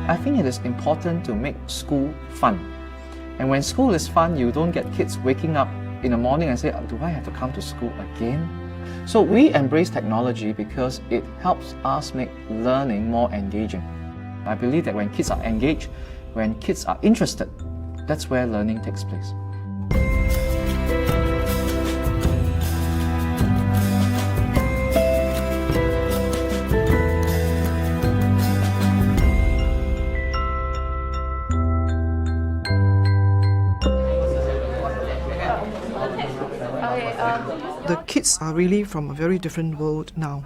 I think it is important to make school fun. And when school is fun, you don't get kids waking up in the morning and say, do I have to come to school again? So we embrace technology because it helps us make learning more engaging. I believe that when kids are engaged, when kids are interested, that's where learning takes place. The kids are really from a very different world now.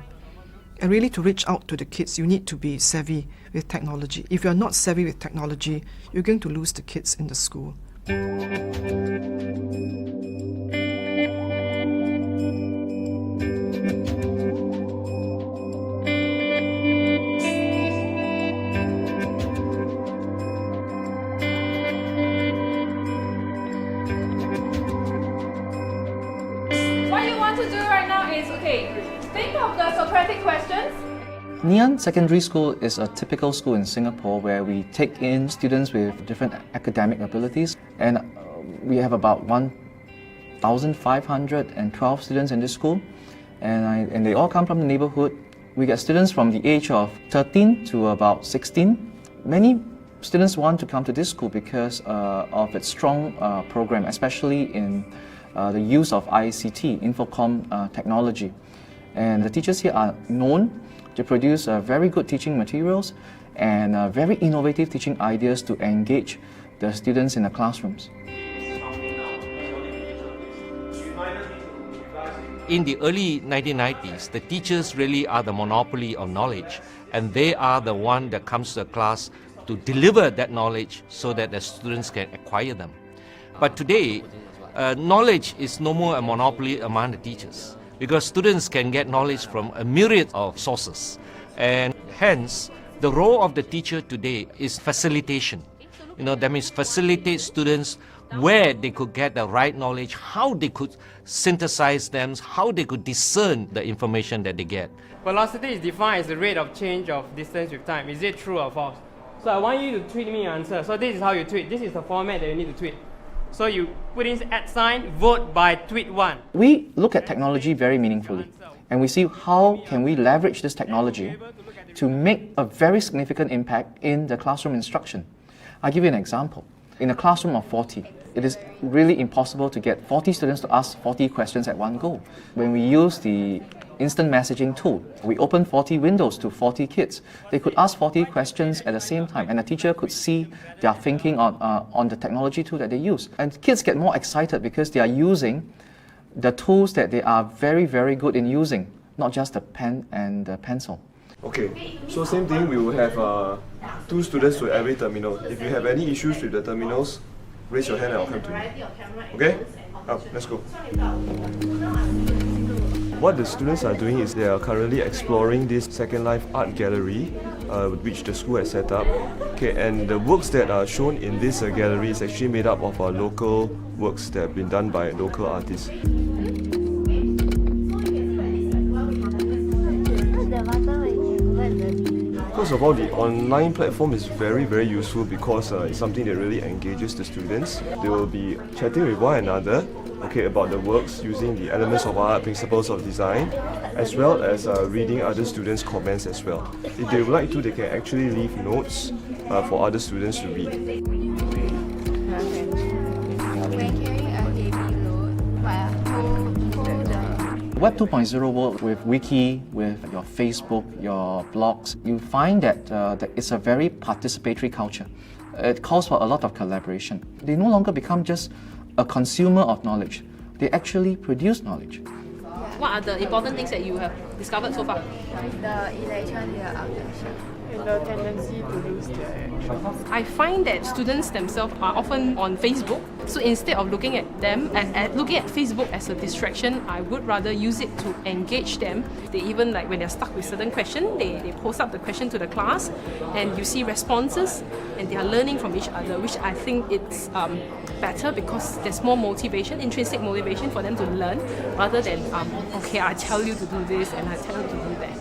And really to reach out to the kids, you need to be savvy with technology. If you're not savvy with technology, you're going to lose the kids in the school. What you want to do right now is, think of the Socratic questions. Ngee Ann Secondary School is a typical school in Singapore where we take in students with different academic abilities, and we have about 1,512 students in this school, and they all come from the neighborhood. We get students from the age of 13 to about 16. Many students want to come to this school because of its strong program, especially in the use of ICT, Infocom technology. And the teachers here are known to produce very good teaching materials and very innovative teaching ideas to engage the students in the classrooms. In the early 1990s, the teachers really are the monopoly of knowledge, and they are the one that comes to the class to deliver that knowledge so that the students can acquire them. But today, knowledge is no more a monopoly among the teachers, because students can get knowledge from a myriad of sources. And hence, the role of the teacher today is facilitation. That means facilitate students where they could get the right knowledge, how they could synthesize them, how they could discern the information that they get. Velocity is defined as the rate of change of distance with time. Is it true or false? So I want you to tweet me your answer. So this is how you tweet. This is the format that you need to tweet. So you put in @ vote by tweet 1. We look at technology very meaningfully, and we see how can we leverage this technology to make a very significant impact in the classroom instruction. I'll give you an example. In a classroom of 40, it is really impossible to get 40 students to ask 40 questions at one go. When we use the instant messaging tool, we open 40 windows to 40 kids. They could ask 40 questions at the same time, and the teacher could see their thinking on the technology tool that they use. And kids get more excited because they are using the tools that they are very, very good in using, not just the pen and the pencil. Okay, so same thing, we will have 2 students to every terminal. If you have any issues with the terminals, raise your hand and I'll come to you. Okay? Let's go. What the students are doing is they are currently exploring this Second Life art gallery which the school has set up. Okay, and the works that are shown in this gallery is actually made up of local works that have been done by local artists. First of all, the online platform is very, very useful because it's something that really engages the students. They will be chatting with one another, about the works using the elements of art, principles of design, as well as reading other students' comments as well. If they would like to, they can actually leave notes for other students to read. Web 2.0 world with Wiki, with your Facebook, your blogs, you find that it's a very participatory culture. It calls for a lot of collaboration. They no longer become just a consumer of knowledge. They actually produce knowledge. What are the important things that you have discovered so far? The election, their abduction. And the tendency to lose their actions. I find that students themselves are often on Facebook. So instead of looking at them and looking at Facebook as a distraction, I would rather use it to engage them. They even, like when they're stuck with certain question, they post up the question to the class, and you see responses, and they are learning from each other, which I think it's better because there's more motivation, intrinsic motivation for them to learn, rather than I tell you to do this and I tell you to do that.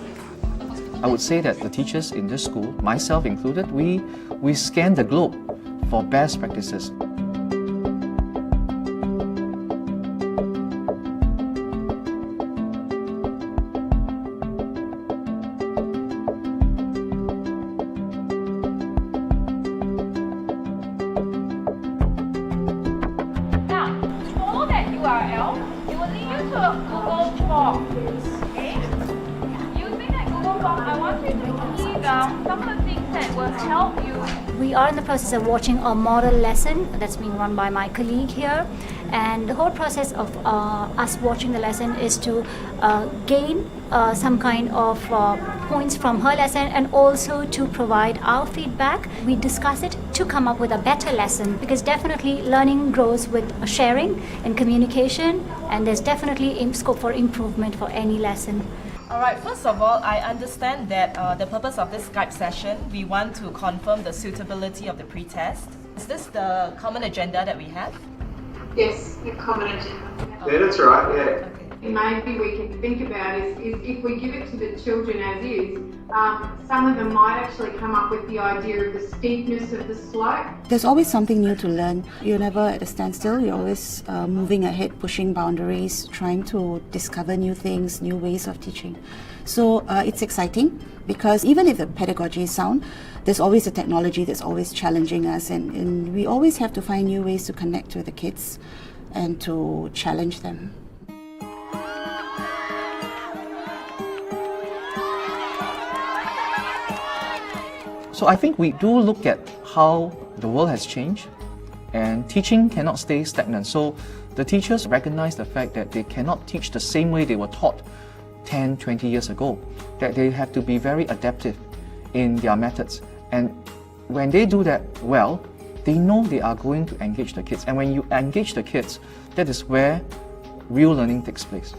I would say that the teachers in this school, myself included, we scan the globe for best practices. Now, to follow that URL, it will lead you to a Google form. Okay? Using that Google form, I want you to key down some of the things that will help you. We are in the process of watching a model lesson that's being run by my colleague here, and the whole process of us watching the lesson is to gain some kind of points from her lesson and also to provide our feedback. We discuss it to come up with a better lesson, because definitely learning grows with sharing and communication, and there's definitely scope for improvement for any lesson. Alright, first of all, I understand that the purpose of this Skype session, we want to confirm the suitability of the pretest. Is this the common agenda that we have? Yes, the common agenda. Yeah, that's right, yeah. Okay. Maybe we can think about is if we give it to the children as is, some of them might actually come up with the idea of the steepness of the slope. There's always something new to learn. You're never at a standstill. You're always moving ahead, pushing boundaries, trying to discover new things, new ways of teaching. So it's exciting, because even if the pedagogy is sound, there's always a technology that's always challenging us, and we always have to find new ways to connect with the kids and to challenge them. So I think we do look at how the world has changed, and teaching cannot stay stagnant. So the teachers recognize the fact that they cannot teach the same way they were taught 10, 20 years ago, that they have to be very adaptive in their methods. And when they do that well, they know they are going to engage the kids. And when you engage the kids, that is where real learning takes place.